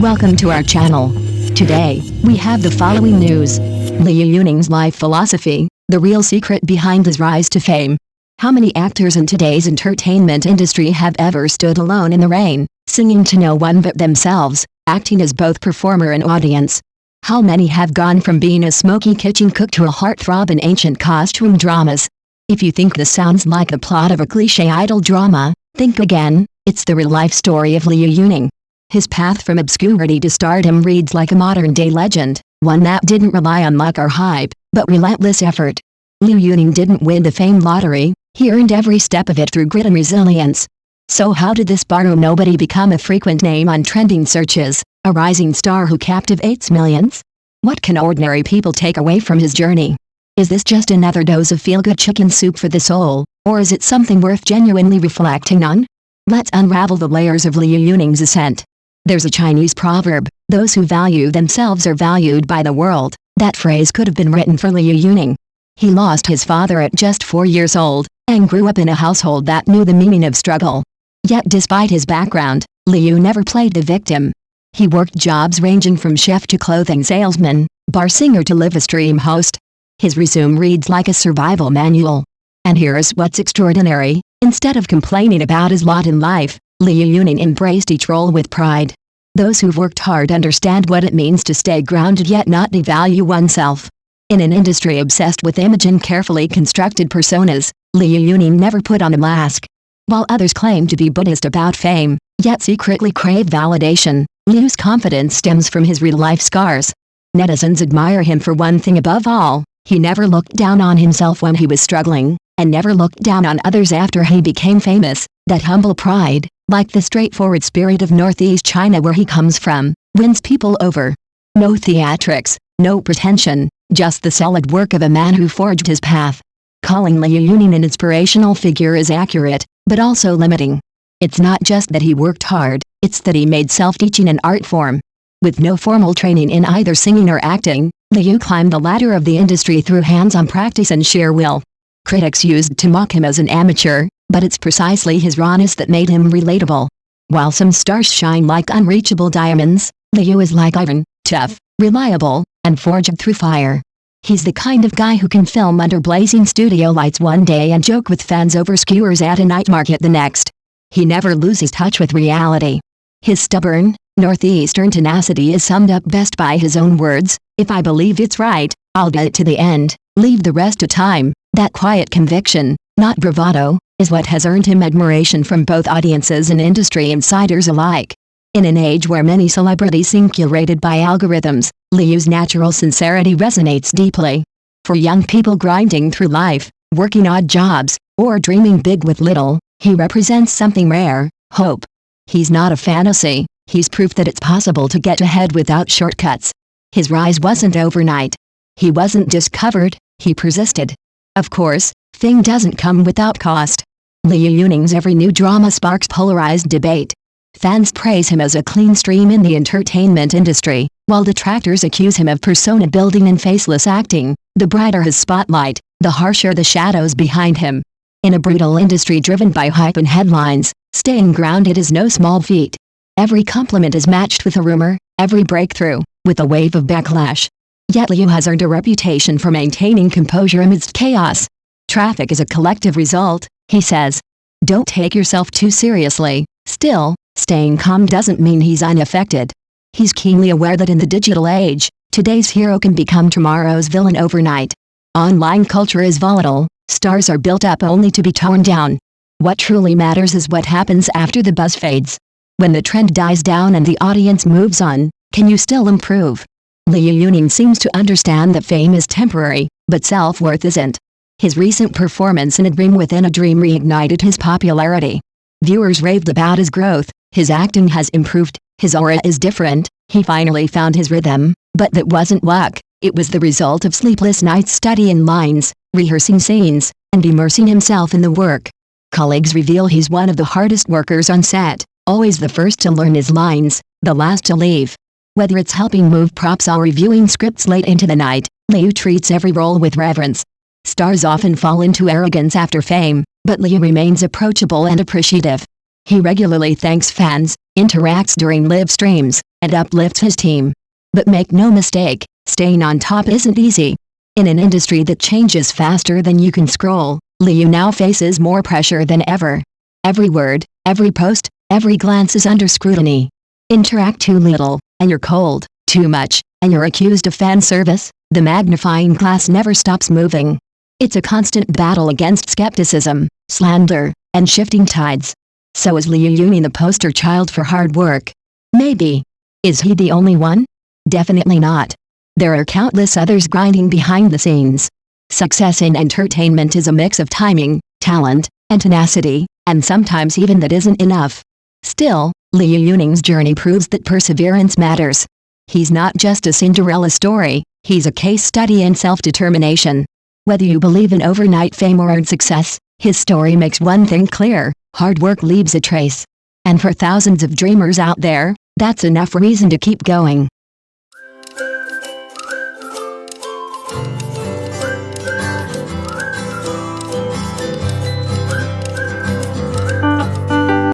Welcome to our channel. Today, we have the following news. Liu Yuning's life philosophy, the real secret behind his rise to fame. How many actors in today's entertainment industry have ever stood alone in the rain, singing to no one but themselves, acting as both performer and audience? How many have gone from being a smoky kitchen cook to a heartthrob in ancient costume dramas? If you think this sounds like the plot of a cliché idol drama, think again. It's the real-life story of Liu Yuning. His path from obscurity to stardom reads like a modern-day legend, one that didn't rely on luck or hype, but relentless effort. Liu Yuning didn't win the fame lottery, he earned every step of it through grit and resilience. So how did this Bardo nobody become a frequent name on trending searches, a rising star who captivates millions? What can ordinary people take away from his journey? Is this just another dose of feel-good chicken soup for the soul, or is it something worth genuinely reflecting on? Let's unravel the layers of Liu Yuning's ascent. There's a Chinese proverb, those who value themselves are valued by the world. That phrase could have been written for Liu Yuning. He lost his father at just 4 years old, and grew up in a household that knew the meaning of struggle. Yet despite his background, Liu never played the victim. He worked jobs ranging from chef to clothing salesman, bar singer to live stream host. His resume reads like a survival manual. And here's what's extraordinary. Instead of complaining about his lot in life, Liu Yuning embraced each role with pride. Those who've worked hard understand what it means to stay grounded yet not devalue oneself. In an industry obsessed with image and carefully constructed personas, Liu Yuning never put on a mask. While others claim to be Buddhist about fame, yet secretly crave validation, Liu's confidence stems from his real-life scars. Netizens admire him for one thing above all: he never looked down on himself when he was struggling, and never looked down on others after he became famous. That humble pride, like the straightforward spirit of Northeast China where he comes from, wins people over. No theatrics, no pretension, just the solid work of a man who forged his path. Calling Liu Yuning an inspirational figure is accurate, but also limiting. It's not just that he worked hard, it's that he made self-teaching an art form. With no formal training in either singing or acting, Liu climbed the ladder of the industry through hands-on practice and sheer will. Critics used to mock him as an amateur, but it's precisely his rawness that made him relatable. While some stars shine like unreachable diamonds, Liu is like iron, tough, reliable, and forged through fire. He's the kind of guy who can film under blazing studio lights one day and joke with fans over skewers at a night market the next. He never loses touch with reality. His stubborn, northeastern tenacity is summed up best by his own words: "If I believe it's right, I'll do it to the end, leave the rest to time." That quiet conviction, not bravado, is what has earned him admiration from both audiences and industry insiders alike. In an age where many celebrities seem curated by algorithms, Liu's natural sincerity resonates deeply. For young people grinding through life, working odd jobs, or dreaming big with little, he represents something rare: hope. He's not a fantasy, he's proof that it's possible to get ahead without shortcuts. His rise wasn't overnight. He wasn't discovered, he persisted. Of course, fame doesn't come without cost. Liu Yuning's every new drama sparks polarized debate. Fans praise him as a clean stream in the entertainment industry, while detractors accuse him of persona building and faceless acting. The brighter his spotlight, the harsher the shadows behind him. In a brutal industry driven by hype and headlines, staying grounded is no small feat. Every compliment is matched with a rumor, every breakthrough, with a wave of backlash. Yet Liu has earned a reputation for maintaining composure amidst chaos. "Traffic is a collective result," he says. "Don't take yourself too seriously." Still, staying calm doesn't mean he's unaffected. He's keenly aware that in the digital age, today's hero can become tomorrow's villain overnight. Online culture is volatile, stars are built up only to be torn down. What truly matters is what happens after the buzz fades. When the trend dies down and the audience moves on, can you still improve? Liu Yuning seems to understand that fame is temporary, but self-worth isn't. His recent performance in A Dream Within a Dream reignited his popularity. Viewers raved about his growth, his acting has improved, his aura is different, he finally found his rhythm. But that wasn't luck, it was the result of sleepless nights studying lines, rehearsing scenes, and immersing himself in the work. Colleagues reveal he's one of the hardest workers on set, always the first to learn his lines, the last to leave. Whether it's helping move props or reviewing scripts late into the night, Liu treats every role with reverence. Stars often fall into arrogance after fame, but Liu remains approachable and appreciative. He regularly thanks fans, interacts during live streams, and uplifts his team. But make no mistake, staying on top isn't easy. In an industry that changes faster than you can scroll, Liu now faces more pressure than ever. Every word, every post, every glance is under scrutiny. Interact too little, and you're cold. Too much, and you're accused of fan service. The magnifying glass never stops moving. It's a constant battle against skepticism, slander, and shifting tides. So is Liu Yuning the poster child for hard work? Maybe. Is he the only one? Definitely not. There are countless others grinding behind the scenes. Success in entertainment is a mix of timing, talent, and tenacity, and sometimes even that isn't enough. Still, Liu Yuning's journey proves that perseverance matters. He's not just a Cinderella story, he's a case study in self-determination. Whether you believe in overnight fame or success, his story makes one thing clear: hard work leaves a trace. And for thousands of dreamers out there, that's enough reason to keep going.